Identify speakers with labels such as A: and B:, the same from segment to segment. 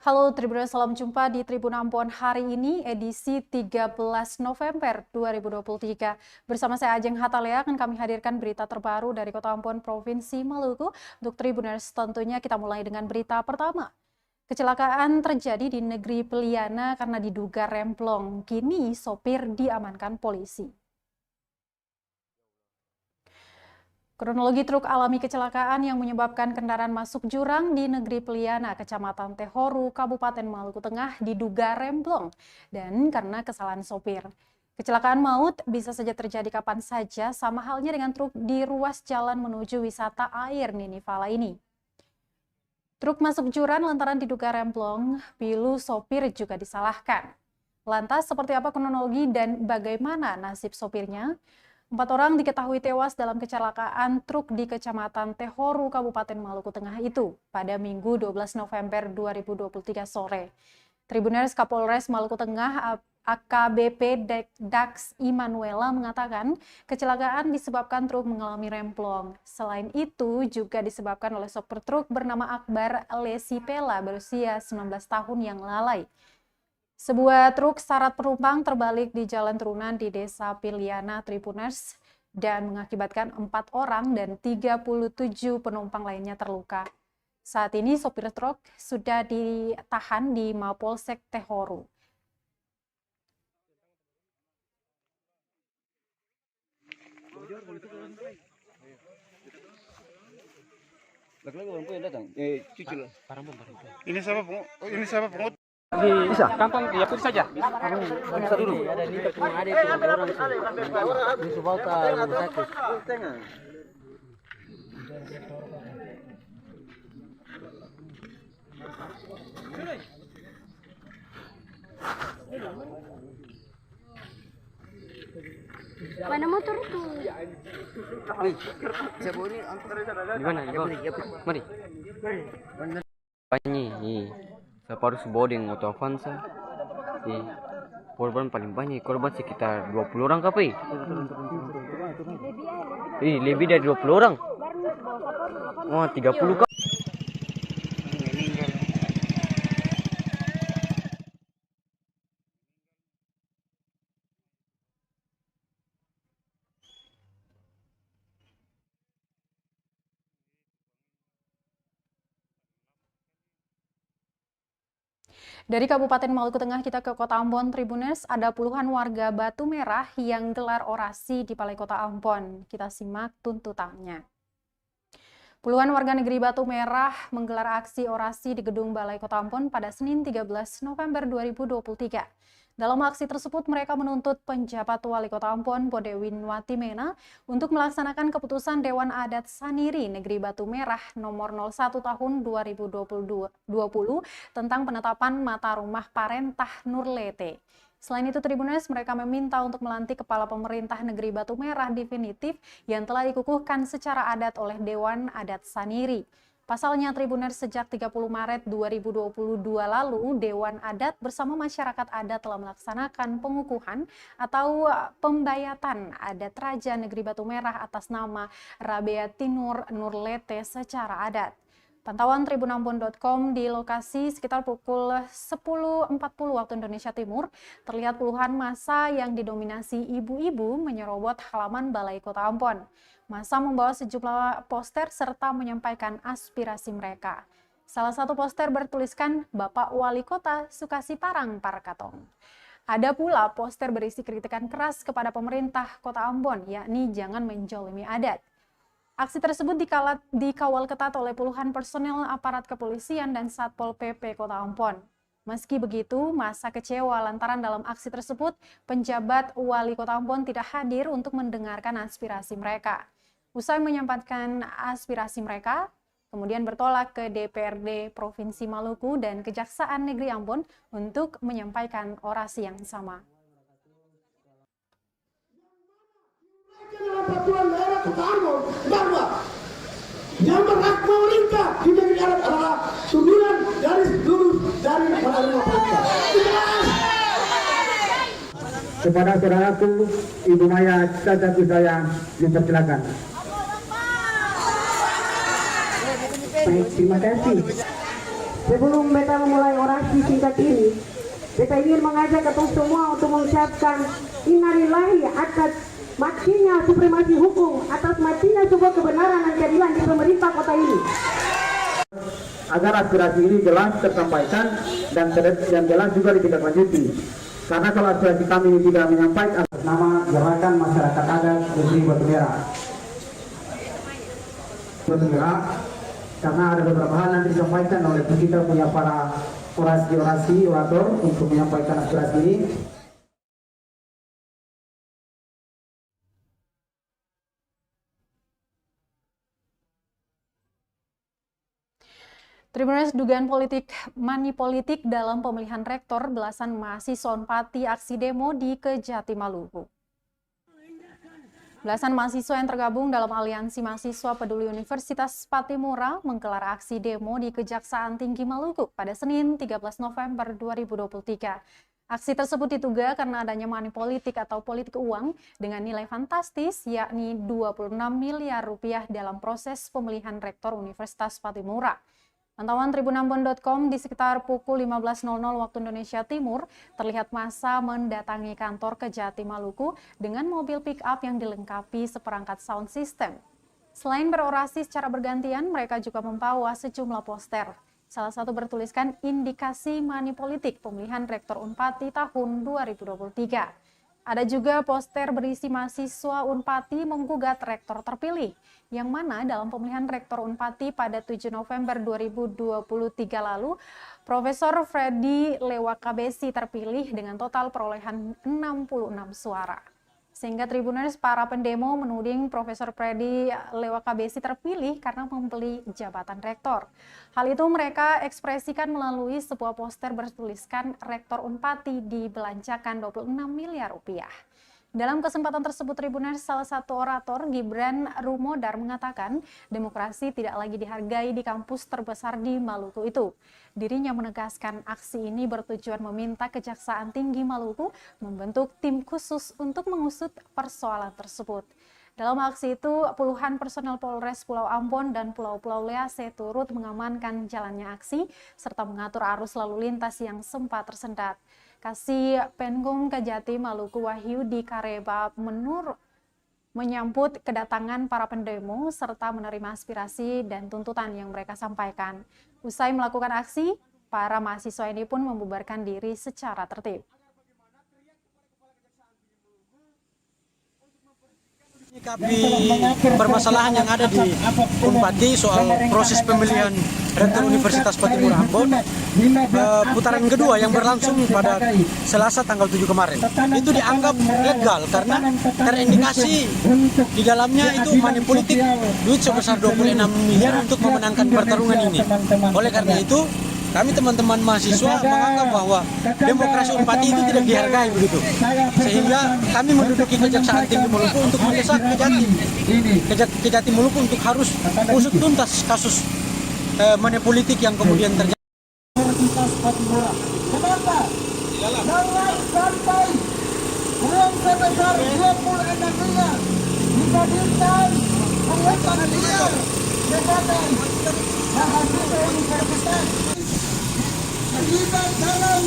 A: Halo Tribuners, salam jumpa di Tribun Ambon hari ini edisi 13 November 2023. Bersama saya Ajeng Hatalea akan kami hadirkan berita terbaru dari Kota Ambon, Provinsi Maluku. Untuk Tribuners tentunya kita mulai dengan berita pertama. Kecelakaan terjadi di negeri Peliana karena diduga remblong. Kini sopir diamankan polisi. Kronologi truk alami kecelakaan yang menyebabkan kendaraan masuk jurang di negeri Peliana, Kecamatan Tehoru, Kabupaten Maluku Tengah diduga remblong dan karena kesalahan sopir. Kecelakaan maut bisa saja terjadi kapan saja, sama halnya dengan truk di ruas jalan menuju wisata air Ninivala ini. Truk masuk jurang lantaran diduga remblong, pilu sopir juga disalahkan. Lantas seperti apa kronologi dan bagaimana nasib sopirnya? 4 orang diketahui tewas dalam kecelakaan truk di Kecamatan Tehoru, Kabupaten Maluku Tengah itu pada Minggu 12 November 2023 sore. Tribuners Kapolres Maluku Tengah AKBP Dax Immanuela mengatakan kecelakaan disebabkan truk mengalami remblong. Selain itu juga disebabkan oleh sopir truk bernama Akbar Lesipela berusia 19 tahun yang lalai. Sebuah truk syarat penumpang terbalik di jalan turunan di Desa Peliana, Tribuners, dan mengakibatkan 4 orang dan 37 penumpang lainnya terluka. Saat ini sopir truk sudah ditahan di Mapolsek Tehoru.
B: Ini siapa pengut?
C: Bisa, gampang diakui saja. Bisa dulu.
D: Ada ini cuma ada itu orang sih. Di Subauta rumah sakit.
E: Mana motor tuh?
D: Siapa ini?
C: Di mana? Mari. Banyak. Saya harus boarding atau Avanza. Korban paling banyak. Korban sekitar 20 orang kapai. Lebih dari 20 orang. Wah, 30 kak.
A: Dari Kabupaten Maluku Tengah kita ke Kota Ambon, Tribuners, ada puluhan warga Batu Merah yang gelar orasi di Balai Kota Ambon. Kita simak tuntutannya. Puluhan warga negeri Batu Merah menggelar aksi orasi di Gedung Balai Kota Ambon pada Senin 13 November 2023. Dalam aksi tersebut, mereka menuntut penjabat Wali Kota Ambon, Bodewin Watimena, untuk melaksanakan keputusan Dewan Adat Saniri Negeri Batu Merah nomor 01 tahun 2020 tentang penetapan mata rumah Parentah Nurlete. Selain itu, Tribuners, mereka meminta untuk melantik Kepala Pemerintah Negeri Batu Merah definitif yang telah dikukuhkan secara adat oleh Dewan Adat Saniri. Pasalnya, Tribuners, sejak 30 Maret 2022 lalu, Dewan Adat bersama masyarakat adat telah melaksanakan pengukuhan atau pembayatan adat Raja Negeri Batu Merah atas nama Rabeatinur Nurlete secara adat. Pantauan tribunambon.com di lokasi sekitar pukul 10.40 waktu Indonesia Timur, terlihat puluhan massa yang didominasi ibu-ibu menyerobot halaman Balai Kota Ambon. Massa membawa sejumlah poster serta menyampaikan aspirasi mereka. Salah satu poster bertuliskan Bapak Wali Kota Sukasi Parang Parkatong. Ada pula poster berisi kritikan keras kepada pemerintah Kota Ambon, yakni jangan menjolimi adat. Aksi tersebut dikawal ketat oleh puluhan personel aparat kepolisian dan Satpol PP Kota Ambon. Meski begitu, massa kecewa lantaran dalam aksi tersebut, penjabat Wali Kota Ambon tidak hadir untuk mendengarkan aspirasi mereka. Usai menyampaikan aspirasi mereka, kemudian bertolak ke DPRD Provinsi Maluku dan Kejaksaan Negeri Ambon untuk menyampaikan orasi yang sama.
F: Peraturan daerah Kota Ambon bahwa yang berhak memerintah di negeri adat adalah 9 garis lurus dari peraturan pemerintah.
G: Kepada saudaraku Ibu Maya Cacaku saya dipersilakan. Baik, terima kasih.
H: Sebelum beta memulai orasi singkat ini, beta ingin mengajak kepada semua untuk mengucapkan innalillahi atas matinya supremasi hukum, atas matinya sebuah kebenaran dan keadilan di pemerintah kota ini.
G: Agar aspirasi ini jelas tersampaikan dan jelas juga ditindaklanjuti. Karena kalau aspirasi kami ini tidak menyampaikan atas nama Gerakan Masyarakat Adat Negeri Batu Merah. Batu Merah, karena ada beberapa hal nanti disampaikan oleh kita punya para orator untuk menyampaikan aspirasi ini.
A: Tribuners, dugaan money politik dalam pemilihan rektor, belasan mahasiswa Unpati aksi demo di Kejati Maluku. Belasan mahasiswa yang tergabung dalam Aliansi Mahasiswa Peduli Universitas Patimura menggelar aksi demo di Kejaksaan Tinggi Maluku pada Senin 13 November 2023. Aksi tersebut diduga karena adanya money politik atau politik uang dengan nilai fantastis yakni 26 miliar rupiah dalam proses pemilihan rektor Universitas Patimura. Pantauan tribunambon.com di sekitar pukul 15.00 waktu Indonesia Timur, terlihat massa mendatangi kantor Kejati Maluku dengan mobil pick-up yang dilengkapi seperangkat sound system. Selain berorasi secara bergantian, mereka juga membawa sejumlah poster. Salah satu bertuliskan indikasi money politik pemilihan Rektor Unpati tahun 2023. Ada juga poster berisi mahasiswa Unpati menggugat rektor terpilih, yang mana dalam pemilihan rektor Unpati pada 7 November 2023 lalu, Profesor Freddy Lewakabesi terpilih dengan total perolehan 66 suara. Sehingga Tribuners, para pendemo menuding Profesor Freddy Lewakabesi terpilih karena membeli jabatan rektor. Hal itu mereka ekspresikan melalui sebuah poster bertuliskan Rektor Unpati dibelanjakan 26 miliar rupiah. Dalam kesempatan tersebut, Tribuners, salah satu orator, Gibran Rumodar, mengatakan demokrasi tidak lagi dihargai di kampus terbesar di Maluku itu. Dirinya menegaskan aksi ini bertujuan meminta Kejaksaan Tinggi Maluku membentuk tim khusus untuk mengusut persoalan tersebut. Dalam aksi itu, puluhan personel Polres Pulau Ambon dan Pulau-Pulau Lease turut mengamankan jalannya aksi serta mengatur arus lalu lintas yang sempat tersendat. Kasih Penkum Kejati Maluku Wahyudi Kareba menyambut kedatangan para pendemo serta menerima aspirasi dan tuntutan yang mereka sampaikan. Usai melakukan aksi, para mahasiswa ini pun membubarkan diri secara tertib.
I: Menyikapi permasalahan yang ada di Unpati soal proses pemilihan Rektor Universitas Patimura Ambon, putaran kedua yang berlangsung pada Selasa tanggal 7 kemarin itu dianggap legal karena terindikasi di dalamnya itu money politik duit sebesar 26 miliar untuk memenangkan pertarungan ini. Oleh karena itu, kami teman-teman mahasiswa menganggap bahwa demokrasi Unpati itu tidak dihargai begitu. Sehingga kami menduduki Kejaksaan Tinggi Maluku untuk mendesak Kejati Maluku untuk harus usut tuntas kasus money politik yang kemudian terjadi.
F: Kenapa? Jangan sampai uang sebesar 26 miliar dijadikan uang miliar jabatan mahasiswa universitas. Terlibat dalam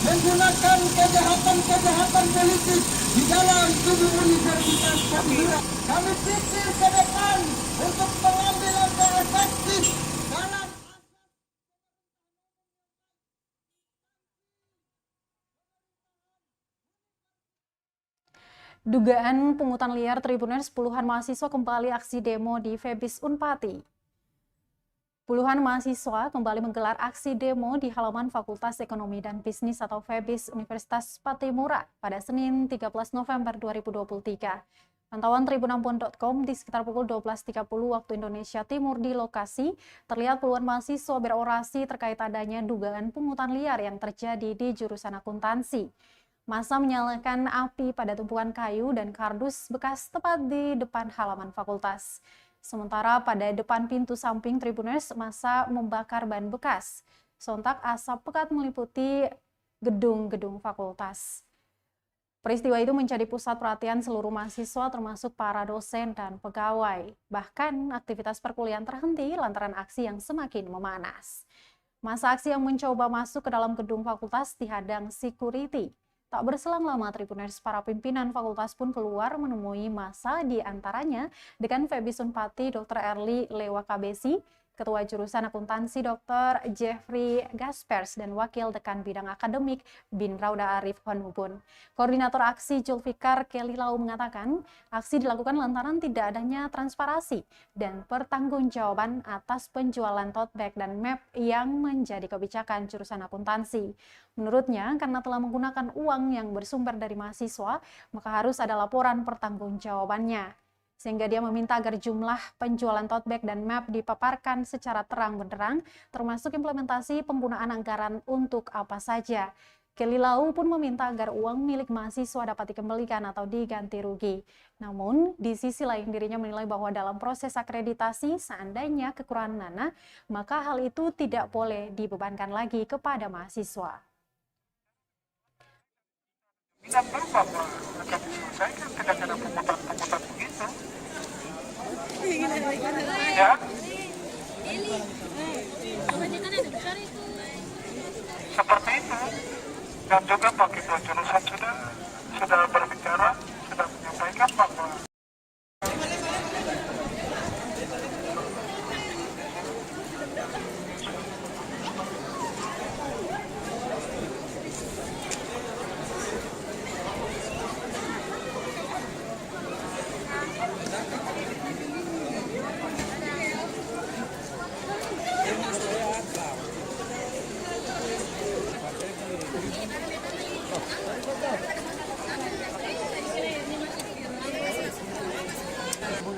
F: menggunakan kejahatan politik di dalam tubuh Universitas Patimura. Kami pikir ke depan untuk mengambil langkah efektif dalam
A: Dugaan pungutan liar Tribuners, puluhan mahasiswa kembali aksi demo di Febis Unpati. Puluhan mahasiswa kembali menggelar aksi demo di halaman Fakultas Ekonomi dan Bisnis atau Febis Universitas Patimura pada Senin 13 November 2023. Pantauan tribunambon.com di sekitar pukul 12.30 waktu Indonesia Timur di lokasi, terlihat puluhan mahasiswa berorasi terkait adanya dugaan pungutan liar yang terjadi di jurusan akuntansi. Massa menyalakan api pada tumpukan kayu dan kardus bekas tepat di depan halaman fakultas. Sementara pada depan pintu samping Tribuners, massa membakar ban bekas. Sontak asap pekat meliputi gedung-gedung fakultas. Peristiwa itu menjadi pusat perhatian seluruh mahasiswa termasuk para dosen dan pegawai. Bahkan aktivitas perkuliahan terhenti lantaran aksi yang semakin memanas. Masa aksi yang mencoba masuk ke dalam gedung fakultas dihadang security. Tak berselang lama, Tribuners, para pimpinan fakultas pun keluar menemui massa, di antaranya dengan Feby Sunpati, Dr. Erli Lewa Kabesi, Ketua Jurusan Akuntansi Dr. Jeffrey Gaspers, dan Wakil Dekan Bidang Akademik Bin Rauda Arif Honubun. Koordinator aksi Julfikar Kelly Lau mengatakan, aksi dilakukan lantaran tidak adanya transparansi dan pertanggungjawaban atas penjualan tote bag dan map yang menjadi kebijakan jurusan akuntansi. Menurutnya, karena telah menggunakan uang yang bersumber dari mahasiswa, maka harus ada laporan pertanggungjawabannya. Sehingga dia meminta agar jumlah penjualan tote bag dan map dipaparkan secara terang benderang, termasuk implementasi penggunaan anggaran untuk apa saja. Kelly Lau pun meminta agar uang milik mahasiswa dapat dikembalikan atau diganti rugi. Namun, di sisi lain dirinya menilai bahwa dalam proses akreditasi, seandainya kekurangan dana, maka hal itu tidak boleh dibebankan lagi kepada mahasiswa.
B: Tidak berubah, akan diselesaikan, tidak ada pungutan-pungutan begitu. Ya. Seperti itu. Dan juga Pak Ketua Jurusan sudah berbicara, sudah menyampaikan bahwa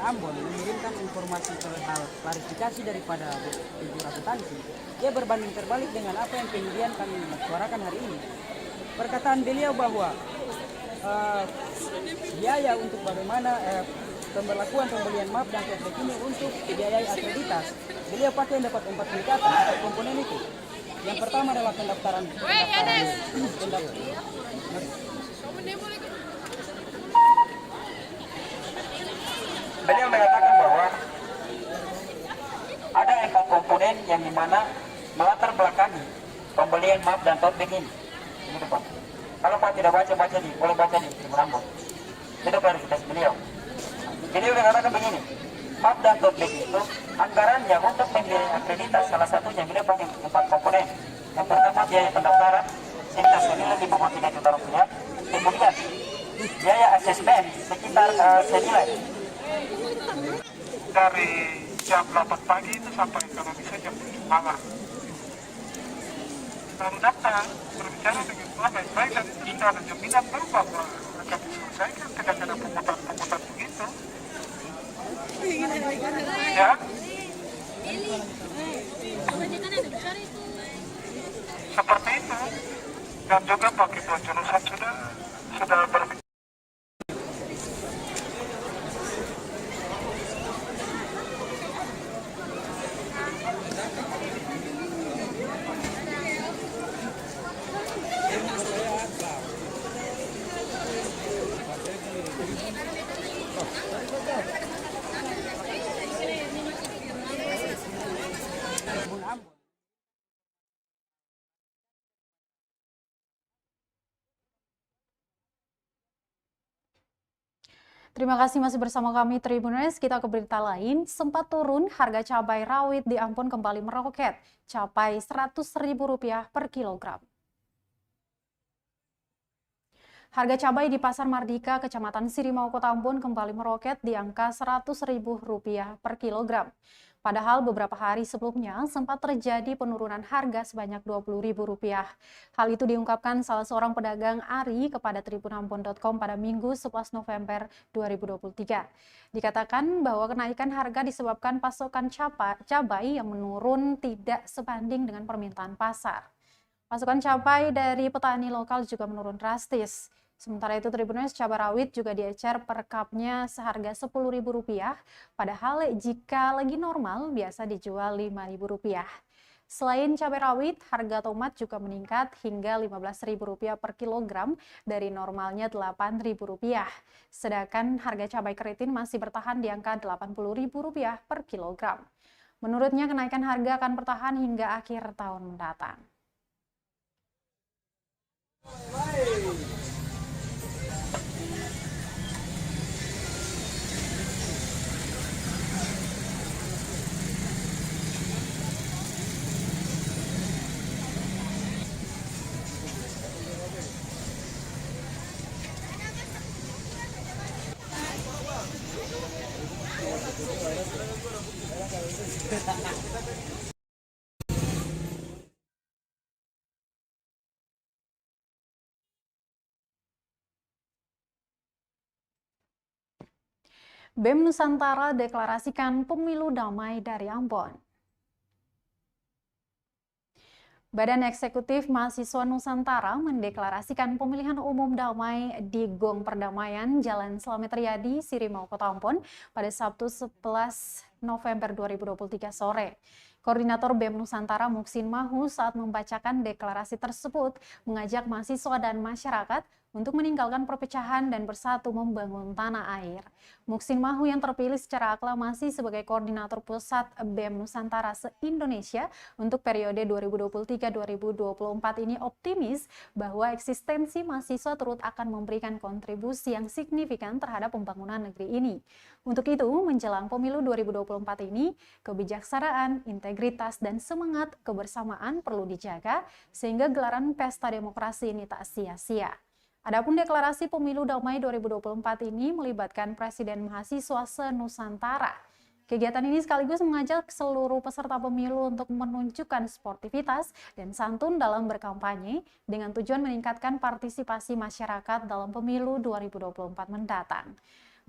D: Ambon mengirimkan informasi perihal klarifikasi daripada Ibu Akuntansi, dia berbanding terbalik dengan apa yang kemudian kami suarakan hari ini. Perkataan beliau bahwa biaya untuk bagaimana pemberlakuan pembelian map dan tote bag ini untuk biaya akreditas, beliau pakai dapat 4 tingkatan atau komponen itu. Yang pertama adalah pendaftaran.
J: Beliau mengatakan bahwa ada 4 komponen yang dimana melatar belakangi pembelian map dan tote bag ini. Gitu, Pak. Kalau Pak tidak baca nih, boleh baca di Tribun Ambon. Itu klarifikasi beliau. Beliau mengatakan begini, map dan tote bag itu anggarannya untuk pembelian akreditas, salah satunya beliau pakai 4 komponen. Yang pertama biaya pendaftaran sekitar senilai 53 juta rupiah. Kemudian biaya asesmen sekitar senilai
B: dari jam 8 pagi itu sampai kalau bisa jam 7 malam. Baru datang, berbicara dengan baik-baik, dan itu sudah ada jaminan bahwa akan diselesaikan, tidak ada pungutan-pungutan begitu. Ya. Seperti itu. Dan juga Pak Ketua Jurusan sudah berbicara.
A: Terima kasih masih bersama kami Tribuners. Kita ke berita lain. Sempat turun, harga cabai rawit di Ambon kembali meroket, capai Rp100.000 per kilogram. Harga cabai di Pasar Mardika, Kecamatan Sirimau, Kota Ambon kembali meroket di angka Rp100.000 per kilogram. Padahal beberapa hari sebelumnya sempat terjadi penurunan harga sebanyak Rp20.000. Hal itu diungkapkan salah seorang pedagang Ari kepada tribunambon.com pada Minggu 11 November 2023. Dikatakan bahwa kenaikan harga disebabkan pasokan cabai yang menurun tidak sebanding dengan permintaan pasar. Pasokan cabai dari petani lokal juga menurun drastis. Sementara itu Tribuners, cabai rawit juga diecer per kapnya seharga Rp10.000, padahal jika lagi normal biasa dijual Rp5.000. Selain cabai rawit, harga tomat juga meningkat hingga Rp15.000 per kilogram dari normalnya Rp8.000. Sedangkan harga cabai keriting masih bertahan di angka Rp80.000 per kilogram. Menurutnya, kenaikan harga akan bertahan hingga akhir tahun mendatang. BEM Nusantara deklarasikan pemilu damai dari Ambon. Badan Eksekutif Mahasiswa Nusantara mendeklarasikan pemilihan umum damai di Gong Perdamaian Jalan Slamet Riyadi, Sirimau, Kota Ambon pada Sabtu 11 November 2023 sore. Koordinator BEM Nusantara Muksin Mahu saat membacakan deklarasi tersebut mengajak mahasiswa dan masyarakat untuk meninggalkan perpecahan dan bersatu membangun tanah air. Muksin Mahu yang terpilih secara aklamasi sebagai Koordinator Pusat BEM Nusantara se-Indonesia untuk periode 2023-2024 ini optimis bahwa eksistensi mahasiswa turut akan memberikan kontribusi yang signifikan terhadap pembangunan negeri ini. Untuk itu, menjelang pemilu 2024 ini, kebijaksanaan, integritas, dan semangat kebersamaan perlu dijaga sehingga gelaran pesta demokrasi ini tak sia-sia. Adapun deklarasi pemilu damai 2024 ini melibatkan Presiden Mahasiswa se-Nusantara. Kegiatan ini sekaligus mengajak seluruh peserta pemilu untuk menunjukkan sportivitas dan santun dalam berkampanye dengan tujuan meningkatkan partisipasi masyarakat dalam pemilu 2024 mendatang.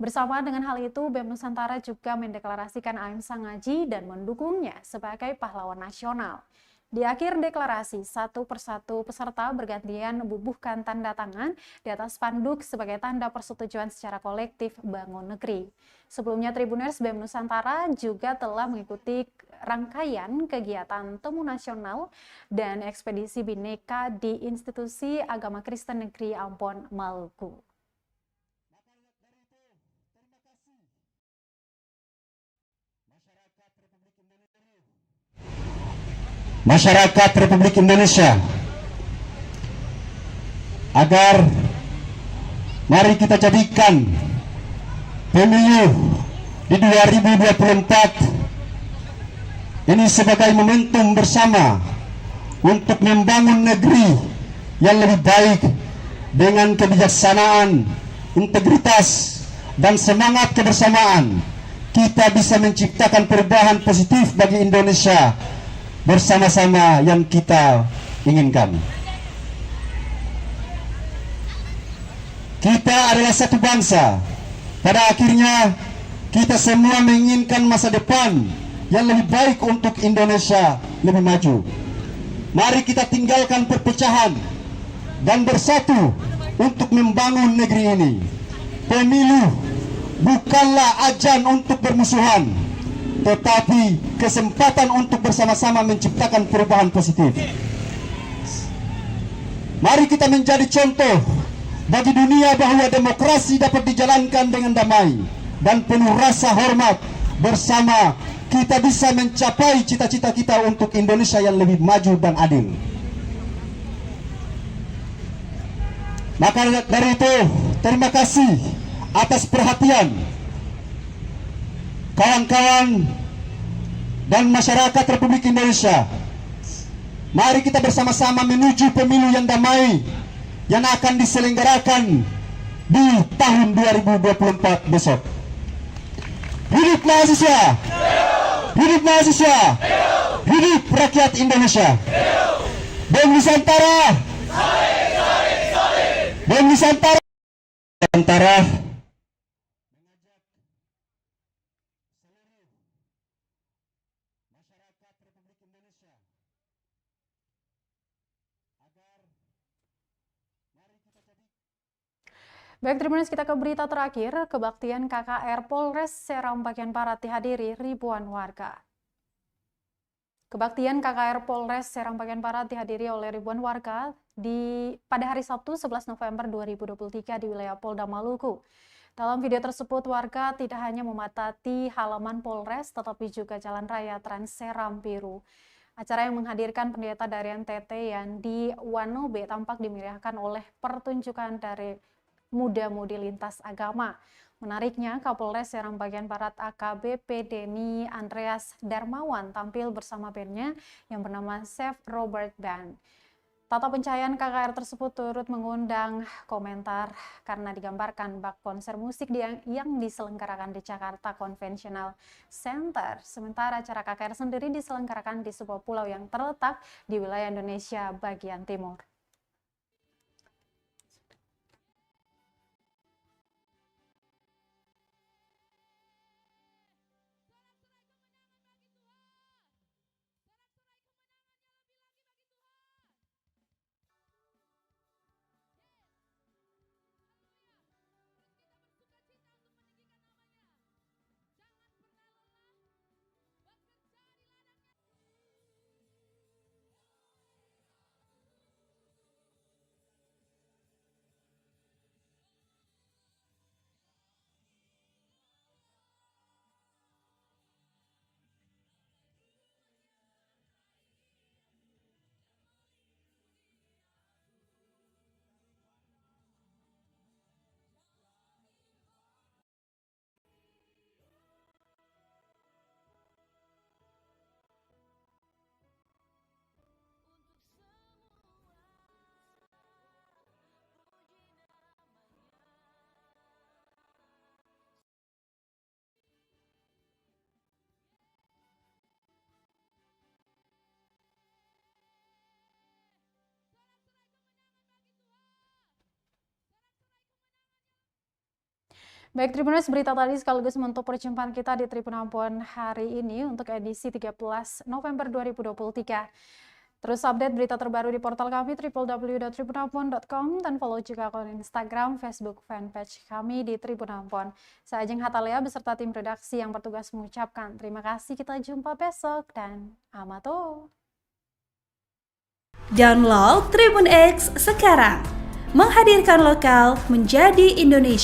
A: Bersama dengan hal itu, BEM Nusantara juga mendeklarasikan Aim Sangaji dan mendukungnya sebagai pahlawan nasional. Di akhir deklarasi, satu persatu peserta bergantian membubuhkan tanda tangan di atas spanduk sebagai tanda persetujuan secara kolektif bangun negeri. Sebelumnya, Tribuners BEM Nusantara juga telah mengikuti rangkaian kegiatan Temu Nasional dan Ekspedisi Bhinneka di Institusi Agama Kristen Negeri Ambon, Maluku.
K: Masyarakat Republik Indonesia, agar mari kita jadikan pemilu di 2024 ini sebagai momentum bersama untuk membangun negeri yang lebih baik dengan kebijaksanaan, integritas, dan semangat kebersamaan. Kita bisa menciptakan perubahan positif bagi Indonesia bersama-sama yang kita inginkan. Kita adalah satu bangsa. Pada akhirnya kita semua menginginkan masa depan yang lebih baik untuk Indonesia lebih maju. Mari kita tinggalkan perpecahan dan bersatu untuk membangun negeri ini. Pemilu bukanlah ajan untuk bermusuhan, tetapi kesempatan untuk bersama-sama menciptakan perubahan positif. Mari kita menjadi contoh bagi dunia bahwa demokrasi dapat dijalankan dengan damai dan penuh rasa hormat. Bersama kita bisa mencapai cita-cita kita untuk Indonesia yang lebih maju dan adil. Maka dari itu, terima kasih atas perhatian kawan-kawan dan masyarakat Republik Indonesia. Mari kita bersama-sama menuju pemilu yang damai yang akan diselenggarakan di tahun 2024 besok. Hidup mahasiswa! Hidup mahasiswa! Hidup rakyat Indonesia! BEM Nusantara! BEM Nusantara!
A: Baik, Tribuners, kita ke berita terakhir. Kebaktian KKR Polres Seram bagian Barat dihadiri ribuan warga. Kebaktian KKR Polres Seram bagian Barat dihadiri oleh ribuan warga pada hari Sabtu 11 November 2023 di wilayah Polda Maluku. Dalam video tersebut, warga tidak hanya memadati halaman Polres, tetapi juga Jalan Raya Trans Seram Biru. Acara yang menghadirkan pendeta dari NTT Yandi Wanobe tampak dimeriahkan oleh pertunjukan dari muda-mudi lintas agama. Menariknya, Kapolres Seram Bagian Barat AKBP Denny Andreas Darmawan tampil bersama bandnya yang bernama Chef Robert Band. Tata pencahayaan KKR tersebut turut mengundang komentar karena digambarkan bak konser musik yang diselenggarakan di Jakarta Conventional Center. Sementara acara KKR sendiri diselenggarakan di sebuah pulau yang terletak di wilayah Indonesia bagian timur. Baik, Tribuners, berita tadi sekaligus menutup perjumpaan kita di Tribun Ambon hari ini untuk edisi 13 November 2023. Terus update berita terbaru di portal kami www.tribunambon.com dan follow juga akun Instagram, Facebook, fanpage kami di Tribun Ambon. Saya Ajeng Hatalea beserta tim redaksi yang bertugas mengucapkan terima kasih, kita jumpa besok dan amato.
L: Download Tribun X sekarang, menghadirkan lokal menjadi Indonesia.